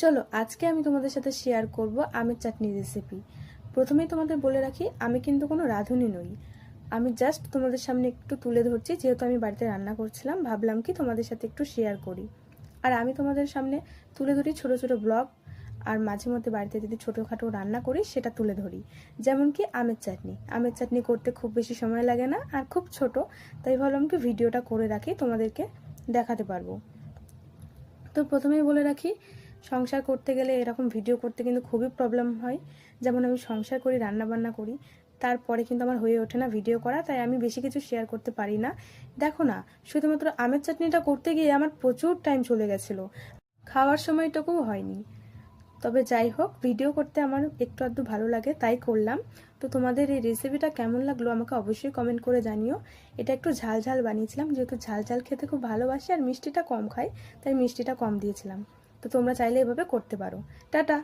চলো আজকে আমি তোমাদের সাথে শেয়ার করব আমের চাটনি রেসিপি। প্রথমেই তোমাদের বলে রাখি, আমি কিন্তু কোনো রাঁধুনি নই। আমি জাস্ট তোমাদের সামনে একটু তুলে ধরছি, যেহেতু আমি বাড়িতে রান্না করছিলাম, ভাবলাম কি তোমাদের সাথে একটু শেয়ার করি। আর আমি তোমাদের সামনে তুলে ধরি ছোট ছোট ব্লগ, আর মাঝে মধ্যে বাড়িতে যদি ছোটোখাটো রান্না করি সেটা তুলে ধরি। যেমন কি আমের চাটনি করতে খুব বেশি সময় লাগে না, আর খুব ছোট, তাই ভাবলাম কি ভিডিওটা করে রাখি, তোমাদেরকে দেখাতে পারবো। তো প্রথমেই বলে রাখি, সংসার করতে গেলে এরকম ভিডিও করতে কিন্তু খুবই প্রবলেম হয়। যেমন আমি সংসার করি, রান্না বান্না করি, তারপরে কিন্তু আমার হয়ে ওঠে না ভিডিও করা, তাই আমি বেশি কিছু শেয়ার করতে পারি না। দেখো না, শুধুমাত্র আমের চাটনিটা করতে গিয়ে আমার প্রচুর টাইম চলে গেছিলো, খাওয়ার সময়টুকুও হয়নি। তবে যাই হোক, ভিডিও করতে আমার একটু আধটু ভালো লাগে, তাই করলাম। তো তোমাদের এই রেসিপিটা কেমন লাগলো আমাকে অবশ্যই কমেন্ট করে জানিও। এটা একটু ঝাল ঝাল বানিয়েছিলাম, যেহেতু ঝাল ঝাল খেতে খুব ভালোবাসি আর মিষ্টিটা কম খাই, তাই মিষ্টিটা কম দিয়েছিলাম। তো তোমরা চাইলে এভাবে করতে পারো। টাটা।